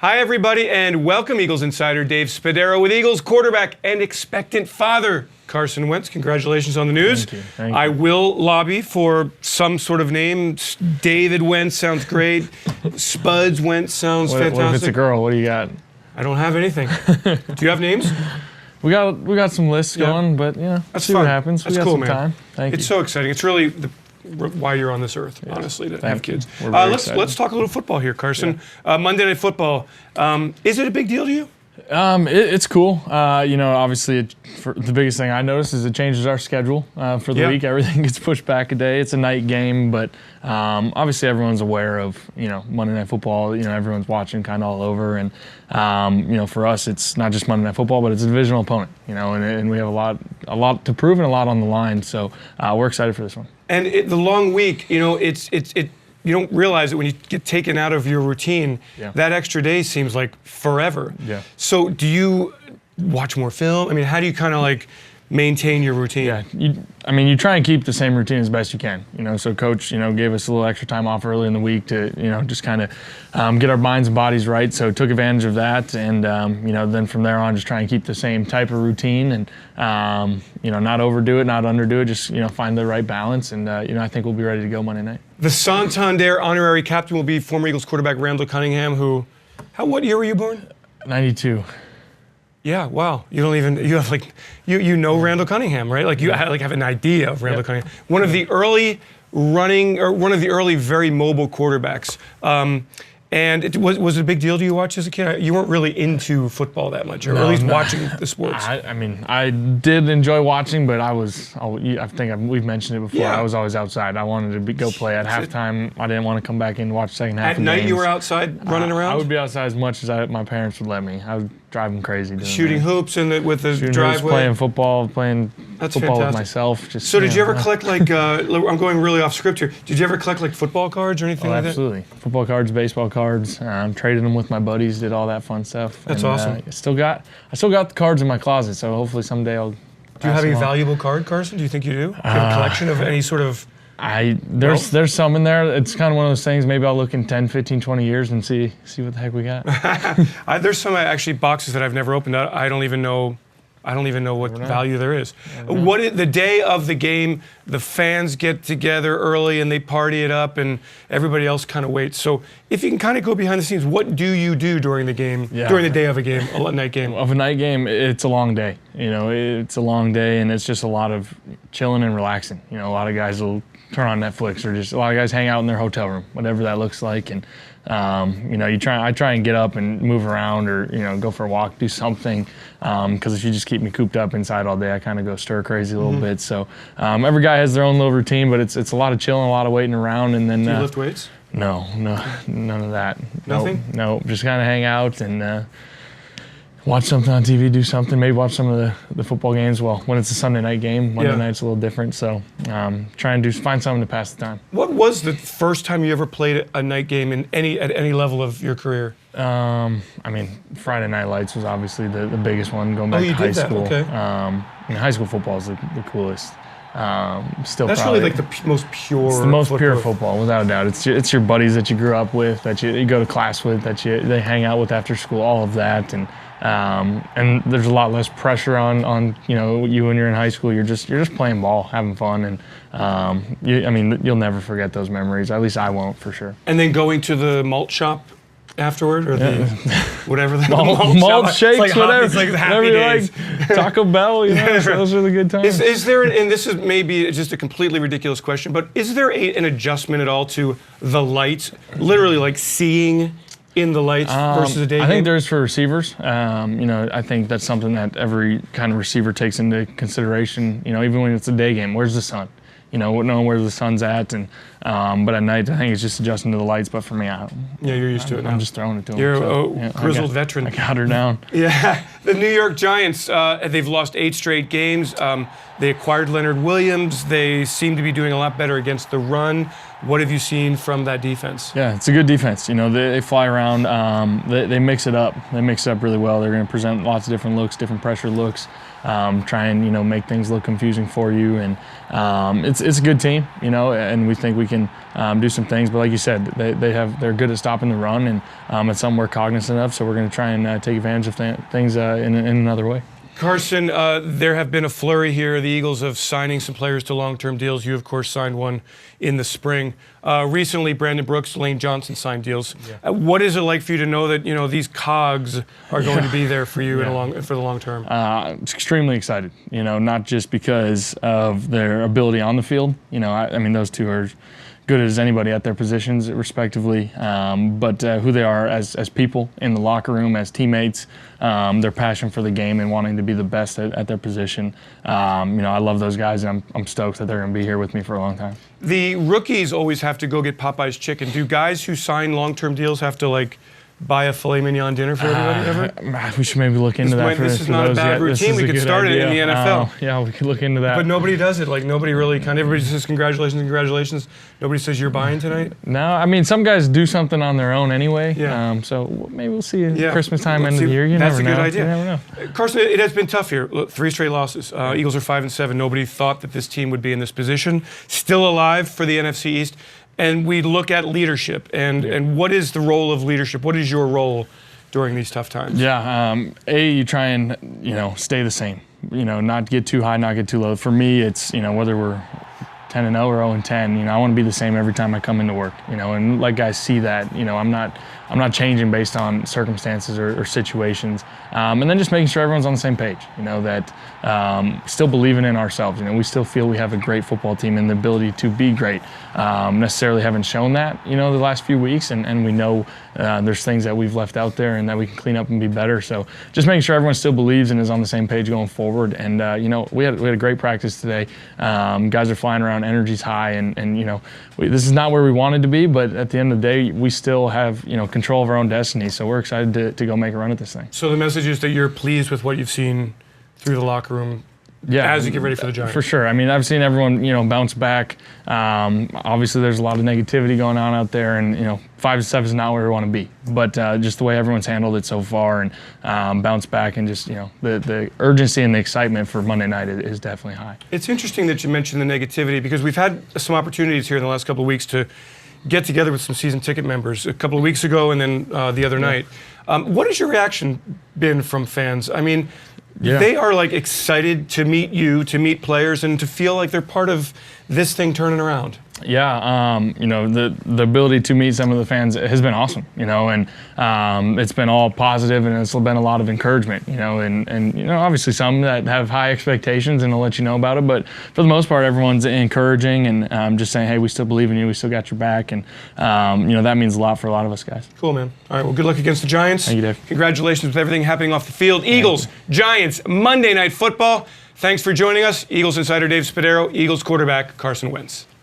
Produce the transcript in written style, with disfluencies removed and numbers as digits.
Hi, everybody, and welcome, Eagles Insider Dave Spadaro with Eagles quarterback and expectant father, Carson Wentz. Congratulations on the news. Thank you. I will lobby for some sort of name. David Wentz sounds great. Spuds Wentz sounds fantastic. What if it's a girl? What do you got? I don't have anything. Do you have names? We got some lists going, but That's see fun. what happens. That's we got cool, some man. time. Thank you. It's so exciting. It's really why you're on this earth, honestly, to have kids. We're very Let's excited. talk a little football here, Carson. Monday Night Football. Is it a big deal to you? It's cool. Obviously, the biggest thing I noticed is it changes our schedule for the week. Everything gets pushed back a day. It's a night game, but obviously everyone's aware of Monday Night Football. Everyone's watching kind of all over, and for us, it's not just Monday Night Football, but it's a divisional opponent. And we have a lot to prove and a lot on the line. So we're excited for this one. And the long week, you don't realize it when you get taken out of your routine. Yeah. That extra day seems like forever. Yeah. So do you watch more film? I mean, how do you kind of maintain your routine? Yeah, you try and keep the same routine as best you can. So coach, gave us a little extra time off early in the week to, just kind of get our minds and bodies right. So took advantage of that, and then from there on, just try and keep the same type of routine, and not overdo it, not underdo it. Just find the right balance, and I think we'll be ready to go Monday night. The Santander honorary captain will be former Eagles quarterback Randall Cunningham, what year were you born? 92. Yeah, wow. You know Randall Cunningham, right? You have an idea of Randall Cunningham. One of the early very mobile quarterbacks. And was it a big deal to you watch as a kid? You weren't really into football that much, or at least watching the sports. I did enjoy watching, but we've mentioned it before. Yeah. I was always outside. I wanted to go play at halftime. I didn't want to come back in and watch the second half. At night, you were outside running around? I would be outside as much as my parents would let me. I would drive them crazy doing Shooting that. hoops with the Shooting driveway? hoops, playing football, That's football fantastic. with myself. So did you ever collect I'm going really off script here. Did you ever collect football cards or anything like that? Absolutely. Football cards, baseball cards. Traded them with my buddies. Did all that fun stuff. That's awesome. I still got the cards in my closet. So hopefully someday I'll. Do you have a valuable card, Carson? Do you think you do? Do you have a collection of any sort of? There's some in there. It's kind of one of those things. Maybe I'll look in 10, 15, 20 years and see what the heck we got. There's some boxes that I've never opened. I don't even know what value there is. The day of the game, the fans get together early and they party it up, and everybody else kind of waits. So if you can kind of go behind the scenes, what do you do during the game? Yeah. During the day of a game, a night game? Of a night game, it's a long day. It's a long day, and it's just a lot of chilling and relaxing. A lot of guys will turn on Netflix, or just a lot of guys hang out in their hotel room, whatever that looks like. And I try and get up and move around, or go for a walk, do something, because if you just keep me cooped up inside all day, I kind of go stir crazy a little bit. So every guy has their own little routine, but it's a lot of chilling, a lot of waiting around, and then do you lift weights? No, none of that. Nothing? No, just kind of hang out and watch something on TV, do something, maybe watch some of the football games. Well, when it's a Sunday night game, Monday night's a little different. So try and find something to pass the time. What was the first time you ever played a night game at any level of your career? Friday Night Lights was obviously the biggest one, going back to you high did that, school. okay. High school football is the coolest. That's probably, really the most pure. It's the most pure football, without a doubt. It's your buddies that you grew up with, that you go to class with, that they hang out with after school, all of that, and there's a lot less pressure on you when you're in high school. You're just playing ball, having fun, and you'll never forget those memories. At least I won't, for sure. And then going to the malt shop afterward, or whatever the malt shakes, whatever. It's like the happy days. Like Taco Bell, those are the good times. Is there, and this is maybe just a completely ridiculous question, but is there an adjustment at all to the lights, literally like seeing in the lights versus a day game? I think there's for receivers. I think that's something that every kind of receiver takes into consideration. Even when it's a day game, where's the sun? Knowing where the sun's at, and but at night I think it's just adjusting to the lights. But for me, you're used to it now. I'm just throwing it to them. You're a grizzled veteran. I got her down. Yeah. The New York Giants, they've lost 8 straight games. They acquired Leonard Williams. They seem to be doing a lot better against the run. What have you seen from that defense? Yeah, it's a good defense. You know, they fly around. They mix it up. They mix it up really well. They're going to present lots of different looks, different pressure looks. Try and, you know, make things look confusing for you. And it's a good team, you know, and we think we can do some things. But like you said, they're good at stopping the run, and it's something we're cognizant of. So we're going to try and take advantage of things in another way. Carson, there have been a flurry here. The Eagles of signing some players to long-term deals. You, of course, signed one in the spring. Recently, Brandon Brooks, Lane Johnson signed deals. Yeah. What is it like for you to know that, you know, these cogs are going to be there for you for the long term? Extremely excited. You know, not just because of their ability on the field. You know, I mean, those two are good as anybody at their positions, respectively, but who they are as people in the locker room, as teammates, their passion for the game and wanting to be the best at their position. You know, I love those guys, and I'm stoked that they're going to be here with me for a long time. The rookies always have to go get Popeye's chicken. Do guys who sign long-term deals have to, like, buy a filet mignon dinner for everybody ever? We should maybe look into that. This is not a bad routine. We could start it in the NFL. Yeah, we could look into that. But nobody does it. Like, nobody really everybody says congratulations, congratulations. Nobody says you're buying tonight? No, I mean, some guys do something on their own anyway. Yeah. So maybe we'll see at Christmas time, end of the year. You That's never know. That's a good idea. You never know. Carson, it has been tough here. Look, 3 straight losses. Eagles are 5-7. Nobody thought that this team would be in this position. Still alive for the NFC East. And we look at leadership. And what is the role of leadership? What is your role during these tough times? Yeah, you try and, you know, stay the same. You know, not get too high, not get too low. For me, it's, you know, whether we're 10-0 or 0-10, you know, I want to be the same every time I come into work. You know, and let guys see that. You know, I'm not changing based on circumstances or situations. And then just making sure everyone's on the same page. You know, that still believing in ourselves. You know, we still feel we have a great football team and the ability to be great. Necessarily haven't shown that, you know, the last few weeks, and we know there's things that we've left out there and that we can clean up and be better. So just making sure everyone still believes and is on the same page going forward. And you know, we had a great practice today. Guys are flying around, energy's high, and you know, this is not where we wanted to be, but at the end of the day, we still have, you know, control of our own destiny. So we're excited to go make a run at this thing. So the message is that you're pleased with what you've seen through the locker room as you get ready for the Giants. For sure. I mean, I've seen everyone, you know, bounce back. Obviously, there's a lot of negativity going on out there, and, you know, 5-7 is not where we want to be. But just the way everyone's handled it so far and bounce back, and just, you know, the urgency and the excitement for Monday night is definitely high. It's interesting that you mentioned the negativity, because we've had some opportunities here in the last couple of weeks to get together with some season ticket members a couple of weeks ago and then the other night. What has your reaction been from fans? I mean, they are like excited to meet you, to meet players, and to feel like they're part of this thing turning around. Yeah, you know, the ability to meet some of the fans has been awesome, you know, and it's been all positive, and it's been a lot of encouragement, you know, and you know, obviously some that have high expectations, and I'll let you know about it, but for the most part, everyone's encouraging and just saying, hey, we still believe in you, we still got your back, and you know, that means a lot for a lot of us guys. Cool, man. All right, well, good luck against the Giants. Thank you, Dave. Congratulations with everything happening off the field. Eagles, Giants, Monday Night Football. Thanks for joining us. Eagles Insider Dave Spadaro, Eagles quarterback Carson Wentz.